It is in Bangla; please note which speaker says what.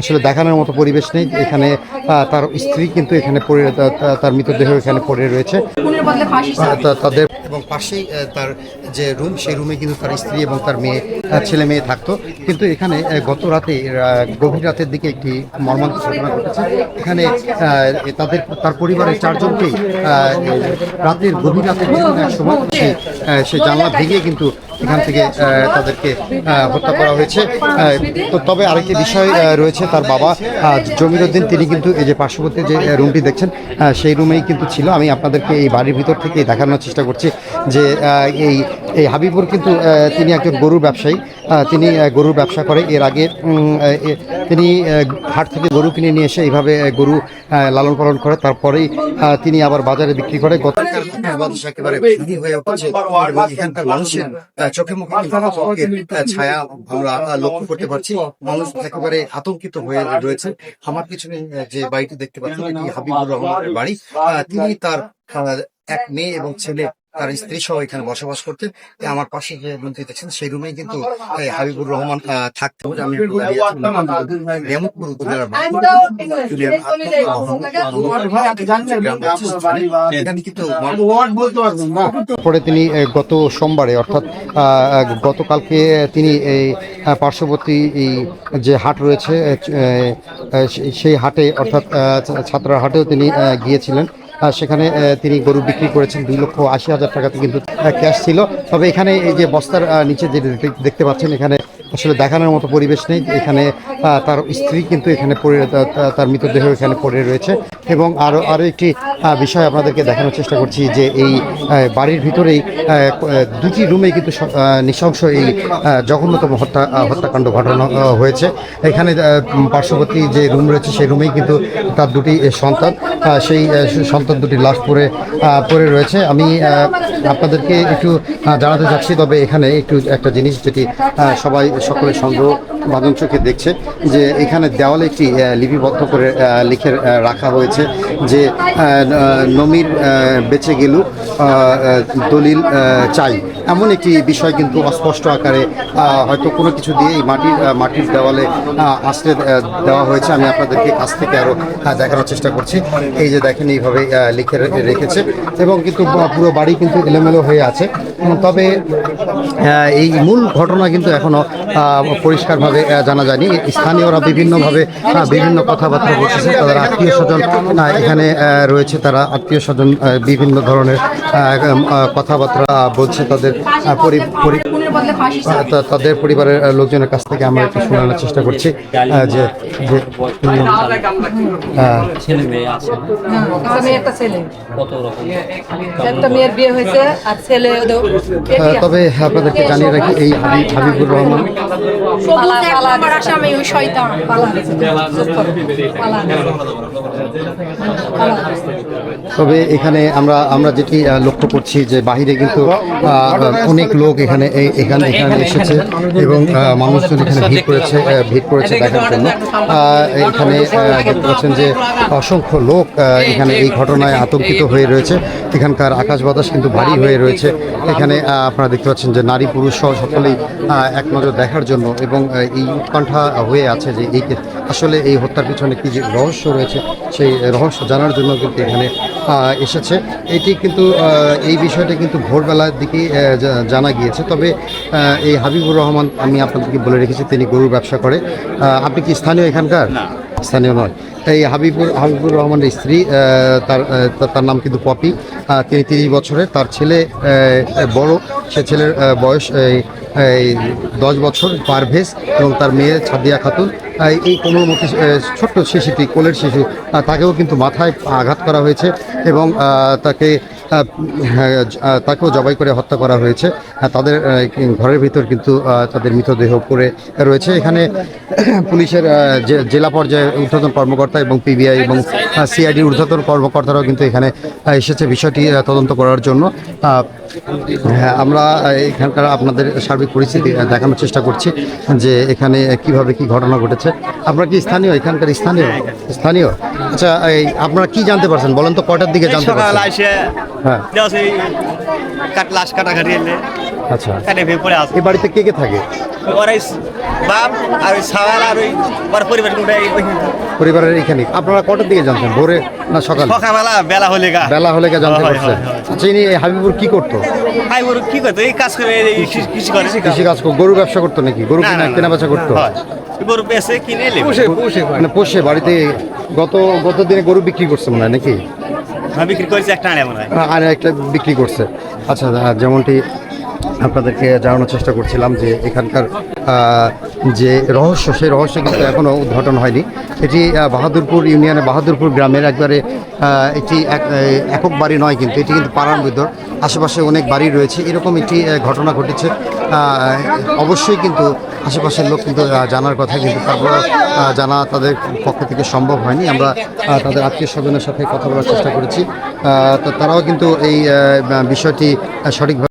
Speaker 1: আসলে দেখানোর মতো পরিবেশ নেই। এখানে তার স্ত্রী কিন্তু এখানে পড়ে, তার মৃতদেহ এখানে পড়ে রয়েছে তাদের, এবং পাশেই তার যে রুম, সেই রুমে কিন্তু তার স্ত্রী এবং তার মেয়ে, ছেলে মেয়ে থাকতো। কিন্তু এখানে গত রাতে, গভীর রাতের দিকে একটি মর্মান্তিক ঘটনা ঘটেছে। এখানে তার পরিবারের চারজনকেই রাতের গভীর রাতের এক সময় সে জানলা ভেঙে কিন্তু এখান থেকে তাদেরকে হত্যা করা হয়েছে। তবে আরেকটি বিষয় রয়েছে, তার বাবা জমির উদ্দিন, তিনি কিন্তু এই যে পার্শ্ববর্তী যে রুমটি দেখছেন সেই রুমেই কিন্তু ছিল। আমি আপনাদেরকে এই বাড়ির ভিতর থেকে দেখানোর চেষ্টা করছি যে এই হাবিবুর কিন্তু তিনি একজন গরুর ব্যবসায়ী। তিনি গরুর ব্যবসা করে। এর আগে তিনি হাট থেকে গরু কিনে নিয়ে এসে এইভাবে গরু লালন পালন করে, তারপরেই তিনি আবার বাজারে বিক্রি করে। একেবারে হয়ে উঠছে এবং এখানকার মানুষের চোখে মুখে ছায়া আমরা লক্ষ্য করতে পারছি। মানুষ একেবারে আতঙ্কিত হয়ে রয়েছে। আমার পিছনে যে বাড়িটি দেখতে পাচ্ছেন, এটি হাবিবুর রহমানের বাড়ি। তিনি তার এক মেয়ে এবং ছেলে, তার স্ত্রী সহ এখানে বসবাস করতেন। আমার পাশে যে রুমটি দেখছেন সেই রুমেই কিন্তু হাবিবুর রহমান থাকতেন। আমি রেমতপুর উপজেলার পরে তিনি গত সোমবারে অর্থাৎ গতকালকে তিনি এই পার্শ্ববর্তী এই যে হাট রয়েছে সেই হাটে অর্থাৎ ছাত্রার হাটেও তিনি গিয়েছিলেন। সেখানে তিনি গরু বিক্রি করেছেন। 2,80,000 টাকাতে কিন্তু ক্যাশ ছিল। তবে এখানে এই যে বস্তার নিচে যে দেখতে পাচ্ছেন, এখানে আসলে দেখানোর মতো পরিবেশ নেই। এখানে তার স্ত্রী কিন্তু এখানে পড়ে, তার মৃতদেহ এখানে পড়ে রয়েছে। এবং আরও একটি বিষয় আপনাদেরকে দেখানোর চেষ্টা করছি যে এই বাড়ির ভিতরেই দুটি রুমে কিন্তু নৃশংস এই জঘন্যতম হত্যাকাণ্ড ঘটানো হয়েছে। এখানে পার্শ্ববর্তী যে রুম রয়েছে সেই রুমেই কিন্তু তার দুটি সন্তান, সেই সন্তান দুটি লাশ পড়ে রয়েছে। আমি আপনাদেরকে একটু জানাতে চাচ্ছি, তবে এখানে একটা জিনিস যেটি সকলের সন্দেহ বাদন চোখে দেখছে, যে এখানে দেওয়ালে একটি লিপিবদ্ধ করে লিখে রাখা হয়েছে যে নমির বেঁচে গেল, দলিল চাই। এমন একটি বিষয় কিন্তু অস্পষ্ট আকারে হয়তো কোনো কিছু দিয়ে এই মাটির দেওয়ালে আশ্রয় দেওয়া হয়েছে। আমি আপনাদেরকে কাছ থেকে আরও দেখানোর চেষ্টা করছি। এই যে দেখেন, এইভাবে লিখে রেখেছে এবং কিন্তু পুরো বাড়ি কিন্তু এলোমেলো হয়ে আছে। তবে এই মূল ঘটনা কিন্তু এখনো পরিষ্কারভাবে জানা যায়নি। স্থানীয়রা বিভিন্নভাবে বিভিন্ন কথাবার্তা বলতেছে। তাদের আত্মীয় স্বজন এখানে রয়েছে, তারা আত্মীয় স্বজন বিভিন্ন ধরনের কথাবার্তা বলছে তাদের পরিবারের লোকজনের কাছ থেকে। আমরা একটু শোনানোর চেষ্টা করছি যে তবে আপনাদেরকে জানিয়ে রাখি, এই হাবিবুর রহমান তবে এখানে আমরা যেটি লক্ষ্য করছি যে বাহিরে কিন্তু অনেক লোক এখানে এসেছে এবং মানুষজন এখানে ভিড় করেছে দেখার জন্য। এখানে দেখতে পাচ্ছেন যে অসংখ্য লোক এখানে এই ঘটনায় আতঙ্কিত হয়ে রয়েছে। এখানকার আকাশ বাতাস কিন্তু ভারী হয়ে রয়েছে। এখানে আপনারা দেখতে পাচ্ছেন যে নারী পুরুষ সহ সকলেই এক নজর দেখার জন্য এবং এই উৎকণ্ঠা হয়ে আছে যে আসলে এই হত্যার পিছনে কি যে রহস্য রয়েছে, সেই রহস্য জানার জন্য কিন্তু এখানে এসেছে। এটি কিন্তু এই বিষয়টা কিন্তু ভোরবেলার দিকে জানা গিয়েছে। তবে এই হাবিবুর রহমান, আমি আপনাদেরকে বলে রেখেছি, তিনি গরুর ব্যবসা করে। আপনি কি স্থানীয় এখানকার? স্থানীয় নয়। এই হাবিবুর রহমানের স্ত্রী, তার নাম কিন্তু পপি। তিনি 30 বছরের। তার ছেলে বড়, সে ছেলের বয়স 10 বছর, পারভেজ, এবং তার মেয়ে ছাদিয়া খাতুন। এই কোমলমতি ছোট্ট শিশুটি, কোলের শিশু, তাকেও কিন্তু মাথায় আঘাত করা হয়েছে এবং তাকেও জবাই করে হত্যা করা হয়েছে। তাদের ঘরের ভিতর কিন্তু তাদের মৃতদেহ পড়ে রয়েছে। এখানে পুলিশের জেলা পর্যায়ে ঊর্ধ্বতন কর্মকর্তা এবং পিবিআই এবং সিআইডির ঊর্ধ্বতন কর্মকর্তারাও কিন্তু এখানে এসেছে বিষয়টি তদন্ত করার জন্য। আমরা এখানকার আপনাদের সার্বিক পরিস্থিতি দেখানোর চেষ্টা করছি যে এখানে কিভাবে কি ঘটনা ঘটেছে। আপনারা কি স্থানীয়, এখানকার স্থানীয়? আচ্ছা, আপনারা কি জানতে পারছেন বলেন তো, কটার দিকে জানতে পারছেন?
Speaker 2: লাশ কাটাকাটি
Speaker 1: আচ্ছা
Speaker 2: কাটে ভেঙে পড়ে আছে
Speaker 1: এই বাড়িতে কে কে থাকে?
Speaker 2: ওরাই বাপ আর ওই সাওয়াল আর ওই ওর পরিবার
Speaker 1: পরিবারের এখানে আপনারা কটার দিকে জানতেন, ভোরে না সকাল?
Speaker 2: সকালবেলা বেলা হলে গা
Speaker 1: বেলা হলে কে জানতে
Speaker 2: হয়,
Speaker 1: পারছেন?
Speaker 2: হয়, হয়।
Speaker 1: আচ্ছা, ইনি এই হাবিবুর কি করতো?
Speaker 2: ভাই ওর কি করতো এই কাজ করে এই কৃষি করে
Speaker 1: কৃষি কাজ করতো, গরু ব্যবসা করতো নাকি? গরু কেনা বেচা করতো?
Speaker 2: হয়। গরু পেয়েছে কিনে এলে
Speaker 1: মানে পোষে বাড়িতে। গত দিনে গরু বিক্রি করছে মনে হয় নাকি?
Speaker 2: বিক্রি করেছে একটা আনে মনে হয়
Speaker 1: আর একটা বিক্রি করছে। আচ্ছা, যেমনটি আপনাদেরকে জানানোর চেষ্টা করছিলাম যে এখানকার যে রহস্য, সেই রহস্য কিন্তু এখনও উদ্ঘাটন হয়নি। এটি বাহাদুরপুর ইউনিয়নে বাহাদুরপুর গ্রামের একবারে একটি একক বাড়ি নয়, কিন্তু এটি কিন্তু পাড়ার ভিতর আশেপাশে অনেক বাড়ি রয়েছে। এরকম একটি ঘটনা ঘটেছে। অবশ্যই কিন্তু আশেপাশের লোক কিন্তু জানার কথা, কিন্তু তারপর জানা তাদের পক্ষ থেকে সম্ভব হয়নি। আমরা তাদের আত্মীয় স্বজনের সাথে কথা বলার চেষ্টা করেছি, তো তারাও কিন্তু এই বিষয়টি সঠিকভাবে